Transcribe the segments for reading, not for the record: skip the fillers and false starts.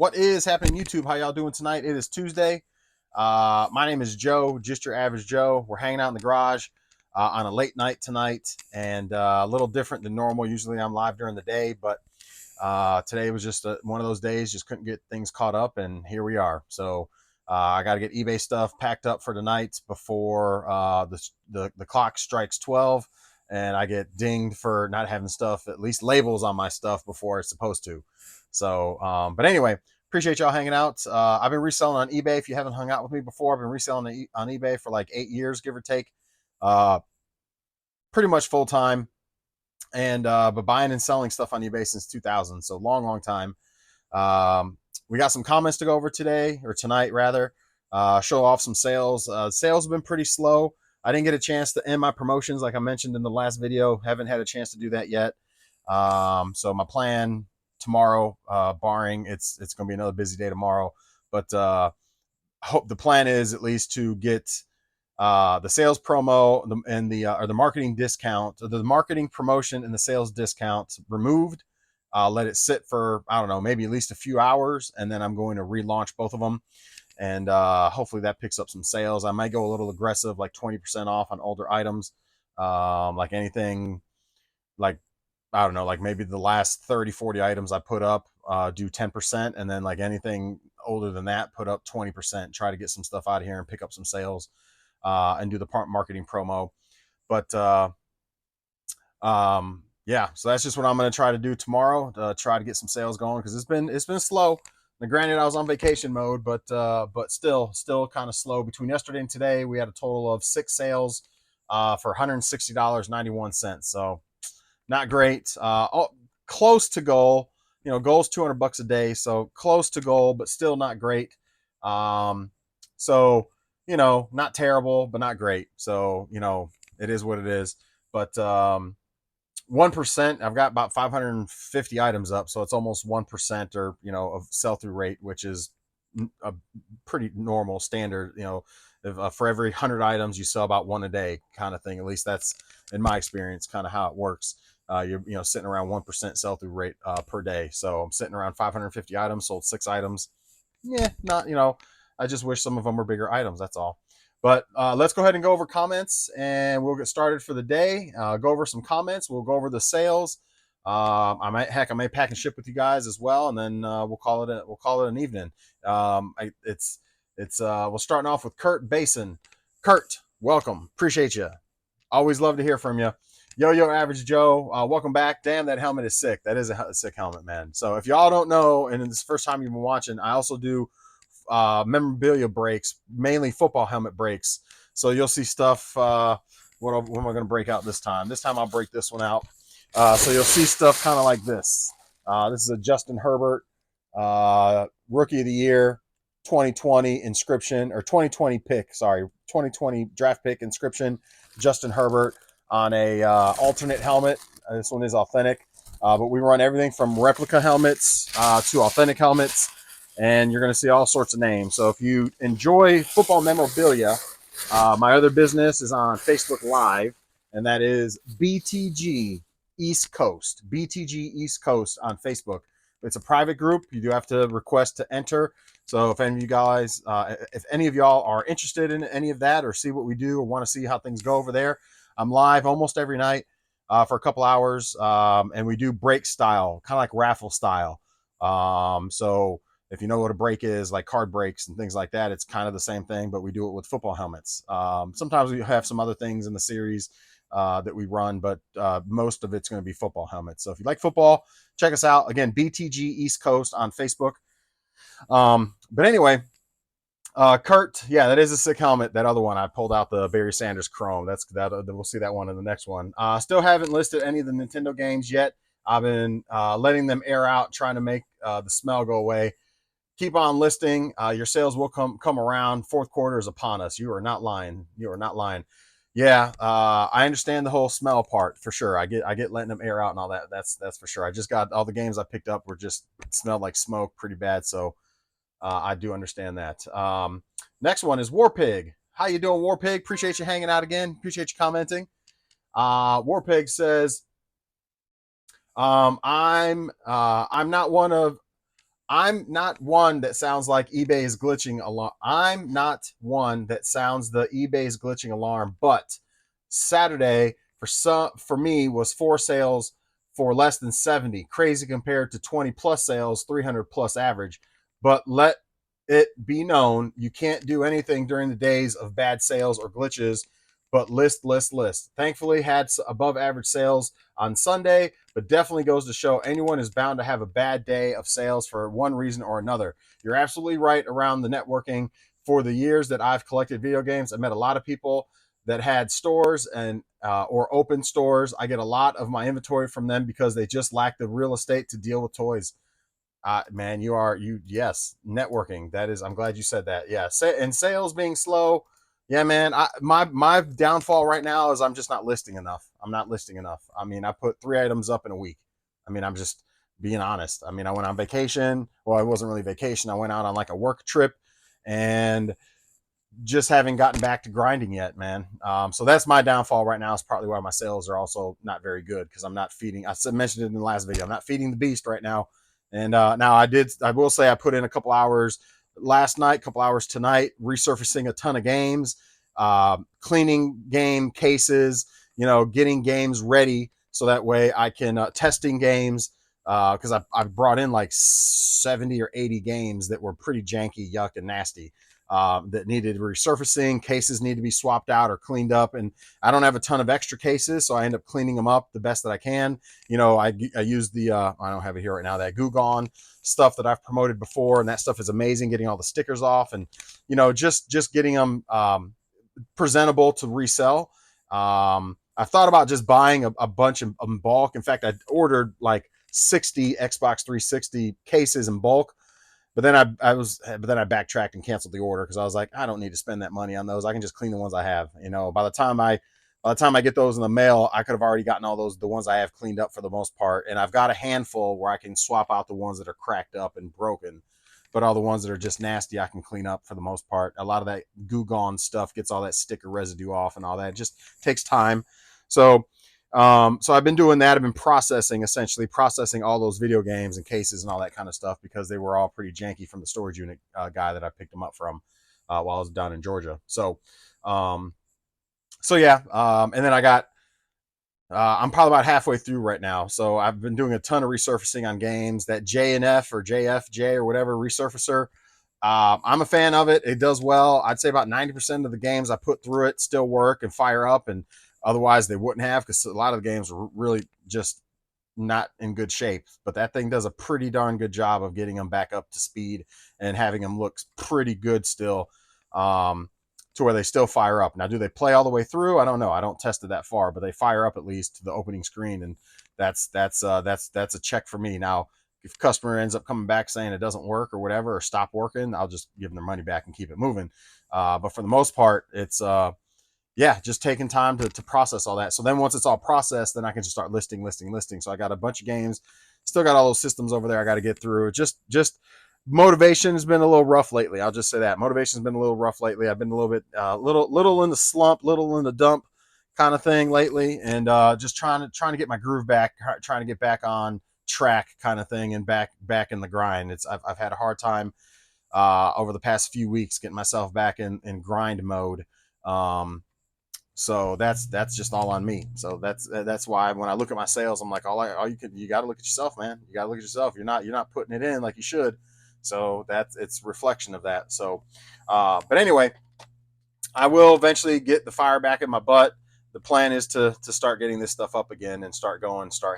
What is happening, YouTube? How y'all doing tonight? It is Tuesday. My name is Joe, just your average Joe. We're hanging out in the garage on a late night tonight, and a little different than normal. Usually I'm live during the day, but today was just one of those days. Just couldn't get things caught up, and here we are. So I got to get eBay stuff packed up for tonight before the clock strikes 12, and I get dinged for not having stuff, at least labels on my stuff before it's supposed to. So, but anyway, appreciate y'all hanging out. I've been reselling on eBay. If you haven't hung out with me before, I've been reselling on eBay for like 8 years, give or take. Uh, Pretty much full time, and but buying and selling stuff on eBay since 2000. So long time. We got some comments to go over today, or tonight rather. Show off some sales. Sales have been pretty slow. I didn't get a chance to end my promotions like I mentioned in the last video. Haven't had a chance to do that yet. So my plan tomorrow, barring it's going to be another busy day tomorrow, but hope the plan is at least to get the sales promo and the marketing discount, the marketing promotion and the sales discount removed. Let it sit for, I don't know, maybe at least a few hours, and then I'm going to relaunch both of them, and hopefully that picks up some sales. I might go a little aggressive, like 20% off on older items, like anything, like, I don't know, like maybe the last 30, 40 items I put up, do 10%, and then like anything older than that, put up 20%, try to get some stuff out of here and pick up some sales, and do the marketing promo. But yeah, so that's just what I'm going to try to do tomorrow, to try to get some sales going, because it's been slow. Now, granted, I was on vacation mode, but still kind of slow. Between yesterday and today, we had a total of 6 sales for $160.91. So not great. Close to goal. You know, goal's $200 a day, so close to goal, but still not great. So you know, not terrible, but not great. So you know, it is what it is. But 1%, I've got about 550 items up, so it's almost 1%, or you know, of sell-through rate, which is a pretty normal standard. You know, if, for every 100 items you sell about one a day, kind of thing. At least that's in my experience, kind of how it works. You're sitting around 1% sell-through rate per day. So I'm sitting around 550 items, sold 6 items. Yeah, not, I just wish some of them were bigger items. That's all. But let's go ahead and go over comments, and we'll get started for the day. Go over some comments. We'll go over the sales. I may pack and ship with you guys as well, and then we'll call it an evening. We're starting off with Kurt Basin. Kurt, welcome. Appreciate you. Always love to hear from you. Yo, Average Joe, welcome back. Damn, that helmet is sick. That is a sick helmet, man. So if y'all don't know, and it's the first time you've been watching, I also do memorabilia breaks, mainly football helmet breaks. So you'll see stuff. What am I going to break out this time? This time I'll break this one out. So you'll see stuff kind of like this. This is a Justin Herbert Rookie of the Year 2020 inscription, or 2020 pick. Sorry, 2020 draft pick inscription. Justin Herbert on a alternate helmet. This one is authentic, but we run everything from replica helmets to authentic helmets, and you're going to see all sorts of names. So if you enjoy football memorabilia, my other business is on Facebook Live, and that is BTG East Coast. BTG East Coast on Facebook. It's a private group. You do have to request to enter. So if any of you guys, if any of y'all are interested in any of that, or see what we do, or want to see how things go over there, I'm live almost every night for a couple hours, and we do break style, kind of like raffle style. So if you know what a break is, like card breaks and things like that, it's kind of the same thing, but we do it with football helmets. Sometimes we have some other things in the series that we run, but most of it's going to be football helmets. So if you like football, check us out. Again, BTG East Coast on Facebook. But anyway, Kurt, yeah, that is a sick helmet. That other one, I pulled out the Barry Sanders Chrome. That's that. We'll see that one in the next one. Still haven't listed any of the Nintendo games yet. I've been letting them air out, trying to make the smell go away. Keep on listing. Your sales will come around. Fourth quarter is upon us. You are not lying. You are not lying. Yeah, I understand the whole smell part for sure. I get letting them air out and all that. That's for sure. I just got all the games I picked up were just smelled like smoke pretty bad. So I do understand that. Next one is Warpig. How you doing, Warpig? Appreciate you hanging out again. Appreciate you commenting. Warpig says, I'm not one of I'm not one that sounds like eBay is glitching alarm. I'm not one that sounds the eBay is glitching alarm, but Saturday for me was 4 sales for less than 70. Crazy compared to 20 plus sales, 300 plus average. But let it be known you can't do anything during the days of bad sales or glitches, but list. Thankfully, had above average sales on Sunday, but definitely goes to show anyone is bound to have a bad day of sales for one reason or another. You're absolutely right around the networking. For the years that I've collected video games, I met a lot of people that had stores and or open stores. I get a lot of my inventory from them because they just lack the real estate to deal with toys. Man, yes, networking. That is, I'm glad you said that. Yeah, and sales being slow. Yeah, man. My downfall right now is I'm just not listing enough. I'm not listing enough. I mean, I put 3 items up in a week. I mean, I'm just being honest. I mean, I went on vacation. Well, it wasn't really vacation. I went out on like a work trip, and just haven't gotten back to grinding yet, man. So that's my downfall right now. Is partly why my sales are also not very good because I'm not feeding. I mentioned it in the last video. I'm not feeding the beast right now. And now I will say I put in a couple hours last night, couple hours tonight, resurfacing a ton of games, cleaning game cases, getting games ready so that way I can testing games because I've brought in like 70 or 80 games that were pretty janky, yuck, and nasty that needed resurfacing. Cases need to be swapped out or cleaned up, and I don't have a ton of extra cases, so I end up cleaning them up the best that I can. I use the I don't have it here right now, that Goo Gone stuff that I've promoted before, and that stuff is amazing, getting all the stickers off, and just getting them presentable to resell. I've thought about just buying a bunch in bulk. In fact, I ordered like 60 Xbox 360 cases in bulk. But then I backtracked and canceled the order because I was like, I don't need to spend that money on those. I can just clean the ones I have. By the time I get those in the mail, I could have already gotten the ones I have cleaned up for the most part. And I've got a handful where I can swap out the ones that are cracked up and broken. But all the ones that are just nasty, I can clean up for the most part. A lot of that Goo Gone stuff gets all that sticker residue off and all that. It just takes time. So I've been doing that. I've been essentially processing all those video games and cases and all that kind of stuff because they were all pretty janky from the storage unit guy that I picked them up from while I was down in Georgia. And then I'm probably about halfway through right now. So I've been doing a ton of resurfacing on games. That JNF or JFJ or whatever resurfacer, I'm a fan of it. It does well. I'd say about 90% of the games I put through it still work and fire up, and otherwise they wouldn't have because a lot of the games were really just not in good shape. But that thing does a pretty darn good job of getting them back up to speed and having them look pretty good still, to where they still fire up. Now, do they play all the way through? I don't know. I don't test it that far, but they fire up at least to the opening screen, and that's a check for me. Now, if a customer ends up coming back saying it doesn't work or whatever, or stop working, I'll just give them their money back and keep it moving. But for the most part, it's just taking time to process all that. So then once it's all processed, then I can just start listing. So I got a bunch of games, still got all those systems over there I got to get through. Just motivation has been a little rough lately. I'll just say that motivation's been a little rough lately. I've been a little bit, little in the slump, little in the dump kind of thing lately, and just trying to get my groove back, trying to get back on track kind of thing, and back in the grind. I've had a hard time over the past few weeks getting myself back in grind mode. So that's just all on me. So that's why when I look at my sales, I'm like, you got to look at yourself, man. You got to look at yourself. You're not putting it in like you should. So it's reflection of that. So, but anyway, I will eventually get the fire back in my butt. The plan is to start getting this stuff up again and start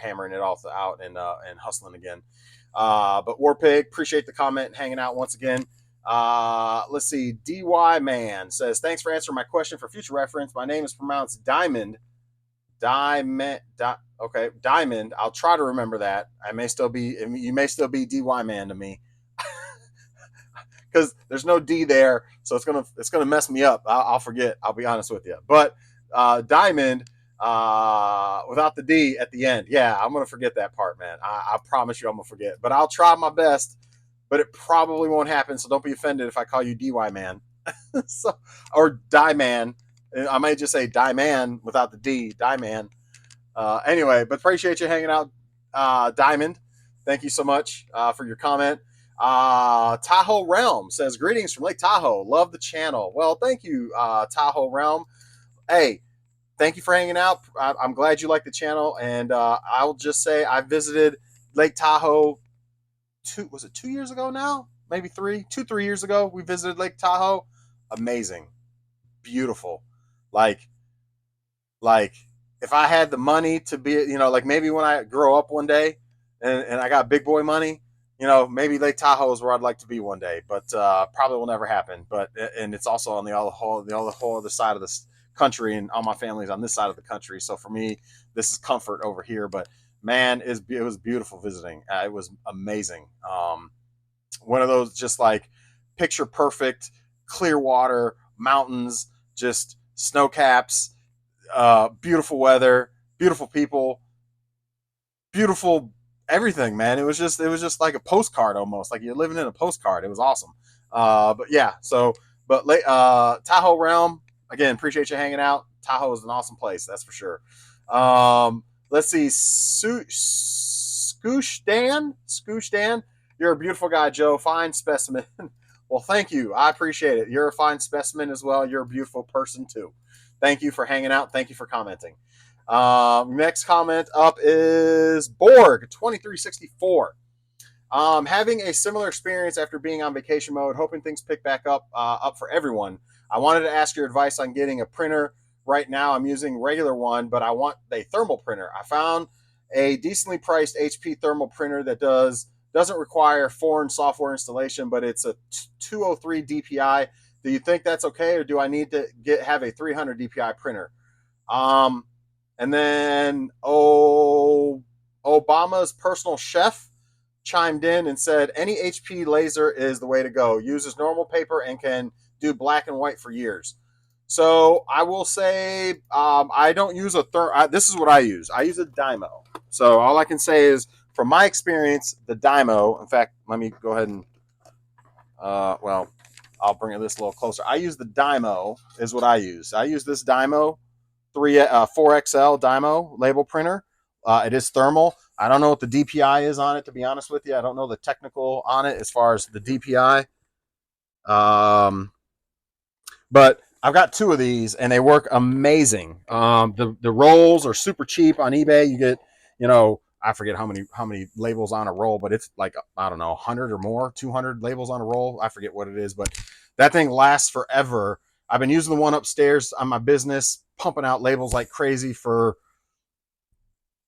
hammering it all out and hustling again. But Warpig, appreciate the comment and hanging out once again. Let's see. DY Man says, thanks for answering my question. For future reference, my name is pronounced Diamond. Okay, Diamond. I'll try to remember that. You may still be DY Man to me. Because there's no D there, so it's gonna mess me up. I'll forget. I'll be honest with you. But Diamond without the D at the end, yeah, I'm gonna forget that part, man. I promise you, I'm gonna forget. But I'll try my best. But it probably won't happen. So don't be offended if I call you DY Man, or Die Man. I might just say Die Man without the D, Die Man. Anyway, but appreciate you hanging out, Diamond. Thank you so much for your comment. Tahoe Realm says, greetings from Lake Tahoe. Love the channel. Well, thank you, Tahoe Realm. Hey, thank you for hanging out. I'm glad you like the channel. And I'll just say I visited Lake Tahoe was it 2 years ago now? Maybe 3 years ago. We visited Lake Tahoe. Amazing. Beautiful. Like, like if I had the money to be, like maybe when I grow up one day and I got big boy money, maybe Lake Tahoe is where I'd like to be one day, but probably will never happen. But and it's also on the whole other side of this country, and all my family's on this side of the country. So for me, this is comfort over here. But man, it was beautiful visiting. It was amazing. One of those just like picture perfect, clear water, mountains, just snow caps, beautiful weather, beautiful people, beautiful everything, man. It was just like a postcard almost, like you're living in a postcard. It was awesome. But yeah, Tahoe Realm again. Appreciate you hanging out. Tahoe is an awesome place, that's for sure. Let's see, Scoosh Dan, you're a beautiful guy, Joe. Fine specimen. Well, thank you. I appreciate it. You're a fine specimen as well. You're a beautiful person too. Thank you for hanging out. Thank you for commenting. Next comment up is Borg2364. Having a similar experience after being on vacation mode, hoping things pick back up for everyone. I wanted to ask your advice on getting a printer. Right now, I'm using regular one, but I want a thermal printer. I found a decently priced HP thermal printer that doesn't require foreign software installation, but it's a 203 DPI. Do you think that's okay, or do I need to have a 300 DPI printer? And then Obama's personal chef chimed in and said, any HP laser is the way to go. Uses normal paper and can do black and white for years. So I will say I don't use this is what I use. I use a Dymo. So all I can say is, from my experience, the Dymo. In fact, let me go ahead and I'll bring this a little closer. I use the Dymo is what I use. I use this Dymo 4XL Dymo label printer. It is thermal. I don't know what the DPI is on it, to be honest with you. I don't know the technical on it as far as the DPI. But I've got two of these and they work amazing. The rolls are super cheap on eBay. You get, I forget how many labels on a roll, but it's like, I don't know, 100 or more, 200 labels on a roll. I forget what it is, but that thing lasts forever. I've been using the one upstairs on my business, pumping out labels like crazy for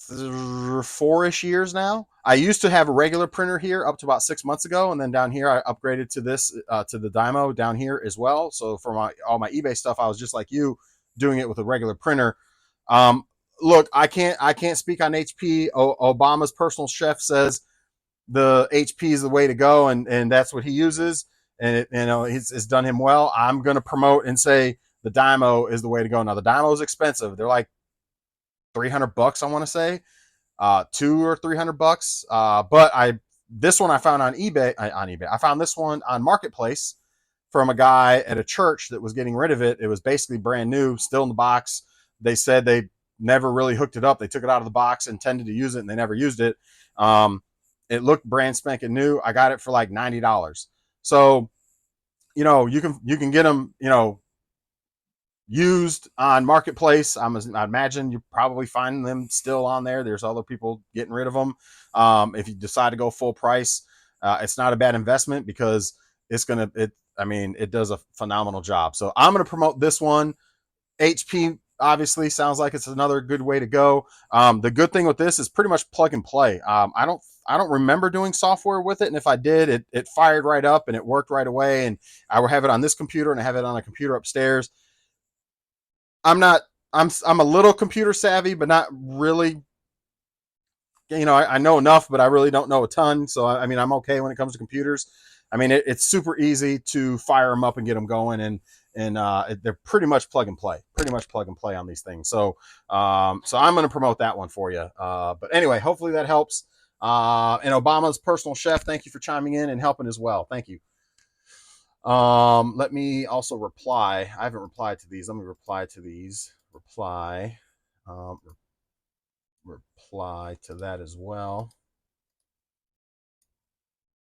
4-ish years now. I used to have a regular printer here up to about 6 months ago, and then down here I upgraded to this to the Dymo down here as well. So for all my eBay stuff, I was just like you, doing it with a regular printer. Look, I can't speak on HP. Obama's personal chef says the HP is the way to go, and that's what he uses, and it's done him well. I'm going to promote and say the Dymo is the way to go. Now the Dymo is expensive. They're like $300, I want to say, $200 or $300. But this one I found on eBay. I found this one on Marketplace from a guy at a church that was getting rid of it. It was basically brand new, still in the box. They said they never really hooked it up. They took it out of the box, intended to use it, and they never used it. It looked brand spanking new. I got it for like $90. So, you can get them, used on Marketplace. I imagine you probably find them still on there. There's other people getting rid of them. If you decide to go full price, it's not a bad investment because it does a phenomenal job. So I'm going to promote this one. HP obviously sounds like it's another good way to go. The good thing with this is pretty much plug and play. I don't remember doing software with it, and if I did, it fired right up and it worked right away. And I will have it on this computer and I have it on a computer upstairs. I'm a little computer savvy, but not really. I know enough, but I really don't know a ton. So I'm okay when it comes to computers. It's super easy to fire them up and get them going, and they're pretty much plug and play on these things. So I'm going to promote that one for you. But anyway, hopefully that helps. And Obama's personal chef, thank you for chiming in and helping as well. Thank you. Let me also reply. I haven't replied to these. Let me reply to these. Reply to that as well.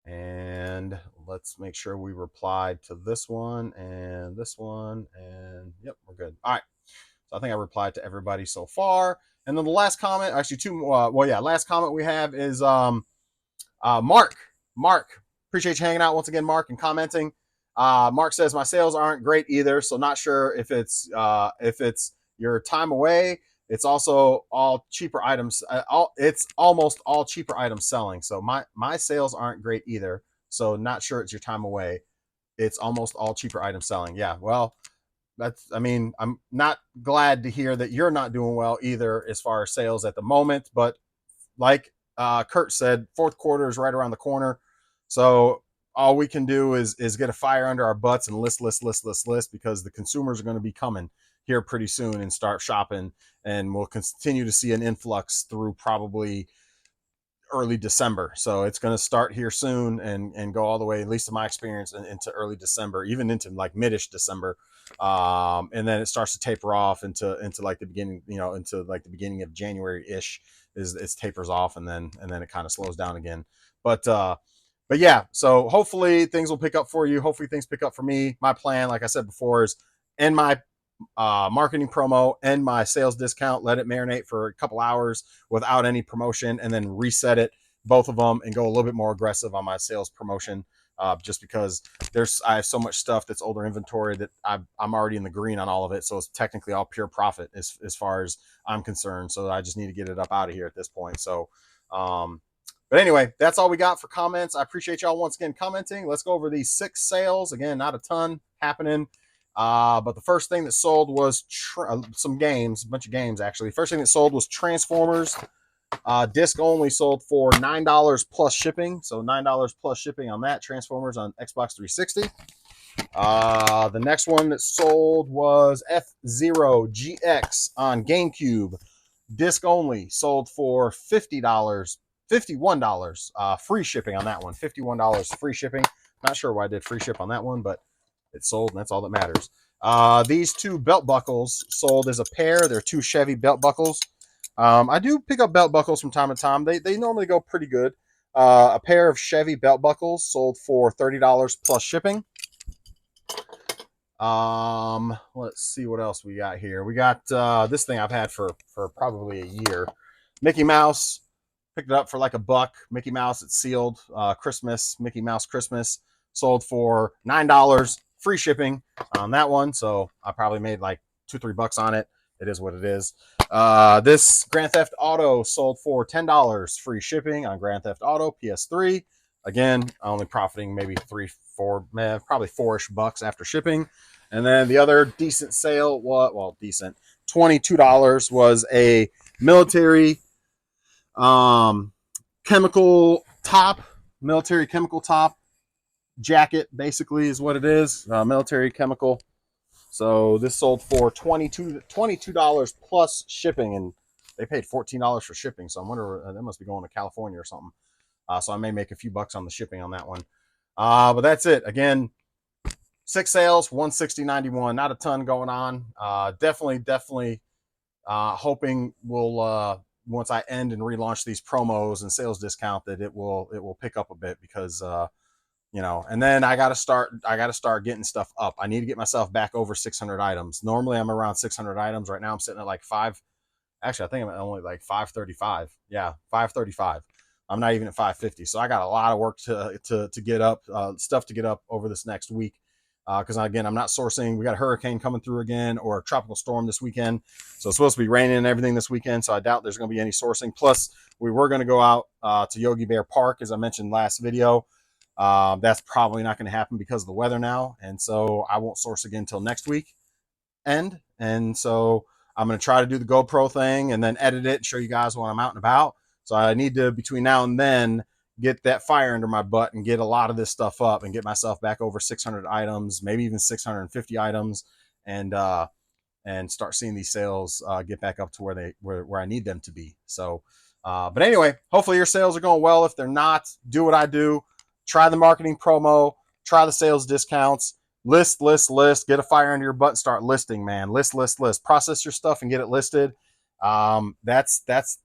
And let's make sure we replied to this one and this one. And yep, we're good. All right. So I think I replied to everybody so far. And then the last comment, actually two more. Well, yeah, last comment we have is Mark. Mark, appreciate you hanging out once again, Mark, and commenting. Mark says my sales aren't great either, so not sure if it's your time away. It's also all cheaper items. It's almost all cheaper items selling. So my sales aren't great either. So not sure it's your time away. It's almost all cheaper items selling. Yeah, well, I mean, I'm not glad to hear that you're not doing well either as far as sales at the moment. But like Kurt said, fourth quarter is right around the corner. So all we can do is get a fire under our butts and list because the consumers are going to be coming here pretty soon and start shopping. And we'll continue to see an influx through probably early December. So it's going to start here soon and go all the way, at least in my experience, into early December, even into like mid-ish December. And then it starts to taper off into like the beginning, into like the beginning of January-ish is it tapers off, and then it kind of slows down again. But yeah, so hopefully things will pick up for you. Hopefully things pick up for me. My plan, like I said before, is end my marketing promo and my sales discount, let it marinate for a couple hours without any promotion, and then reset it, both of them, and go a little bit more aggressive on my sales promotion. Just because I have so much stuff that's older inventory that I'm already in the green on all of it. So it's technically all pure profit as far as I'm concerned. So I just need to get it up out of here at this point. So, but anyway, that's all we got for comments. I appreciate y'all once again commenting. Let's go over these 6 sales. Again, not a ton happening. But the first thing that sold was some games, a bunch of games actually. First thing that sold was Transformers. Disc only sold for $9 plus shipping. So $9 plus shipping on that. Transformers on Xbox 360. The next one that sold was F-Zero GX on GameCube. Disc only sold for $50. $51 free shipping on that one. $51 free shipping. Not sure why I did free ship on that one, but it sold, and that's all that matters. These 2 belt buckles sold as a pair. They're 2 Chevy belt buckles. I do pick up belt buckles from time to time. They normally go pretty good. A pair of Chevy belt buckles sold for $30 plus shipping. Let's see what else we got here. We got this thing I've had for probably a year. Mickey Mouse. Picked it up for like $1. Mickey Mouse, it's sealed. Christmas, Mickey Mouse Christmas. Sold for $9 free shipping on that one. So I probably made like $2-3 on it. It is what it is. This Grand Theft Auto sold for $10 free shipping on Grand Theft Auto PS3. Again, only profiting maybe probably $4-ish after shipping. And then the other decent sale, decent, $22 was a military chemical top jacket, basically is what it is. Military chemical. So this sold for $22 plus shipping, and they paid $14 for shipping. So I'm wondering, that must be going to California or something. So I may make a few bucks on the shipping on that one. But that's it. Again, 6 sales, 160.91. Not a ton going on. Definitely hoping we'll once I end and relaunch these promos and sales discount, that it will pick up a bit, because and then I got to start getting stuff up. I need to get myself back over 600 items. Normally I'm around 600 items. Right now I'm sitting at like 5. Actually, I think I'm only like 535. Yeah, 535. I'm not even at 550. So I got a lot of work to get up, stuff to get up over this next week. Because again, I'm not sourcing. We got a hurricane coming through again, or a tropical storm this weekend. So it's supposed to be raining and everything this weekend. So I doubt there's going to be any sourcing. Plus, we were going to go out to Yogi Bear Park, as I mentioned last video. That's probably not going to happen because of the weather now. And so I won't source again until next week end. And so I'm going to try to do the GoPro thing and then edit it and show you guys when I'm out and about. So I need to, between now and then, get that fire under my butt and get a lot of this stuff up and get myself back over 600 items, maybe even 650 items, and start seeing these sales get back up to where I need them to be. So, but anyway, hopefully your sales are going well. If they're not, do what I do. Try the marketing promo, try the sales discounts, list, get a fire under your butt and start listing, man. List, process your stuff and get it listed. That's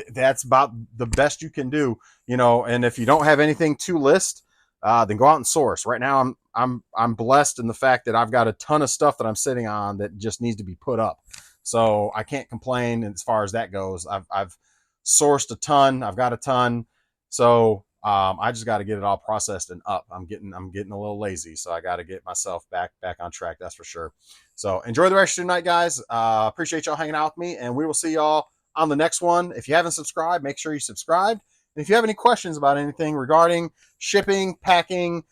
that's about the best you can do, you know. And if you don't have anything to list, then go out and source. Right now, I'm blessed in the fact that I've got a ton of stuff that I'm sitting on that just needs to be put up. So I can't complain as far as that goes. I've sourced a ton. I've got a ton. So I just got to get it all processed and up. I'm getting a little lazy, so I got to get myself back on track. That's for sure. So enjoy the rest of your night, guys. Appreciate y'all hanging out with me, and we will see y'all on the next one. If you haven't subscribed, make sure you subscribe. And if you have any questions about anything regarding shipping, packing,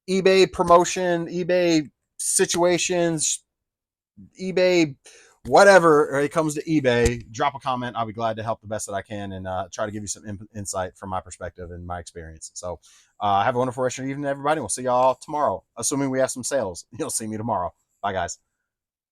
eBay promotion, eBay situations, eBay, whatever it comes to eBay, drop a comment. I'll be glad to help the best that I can and try to give you some insight from my perspective and my experience. So have a wonderful rest of your evening, everybody. We'll see y'all tomorrow, assuming we have some sales. You'll see me tomorrow. Bye, guys.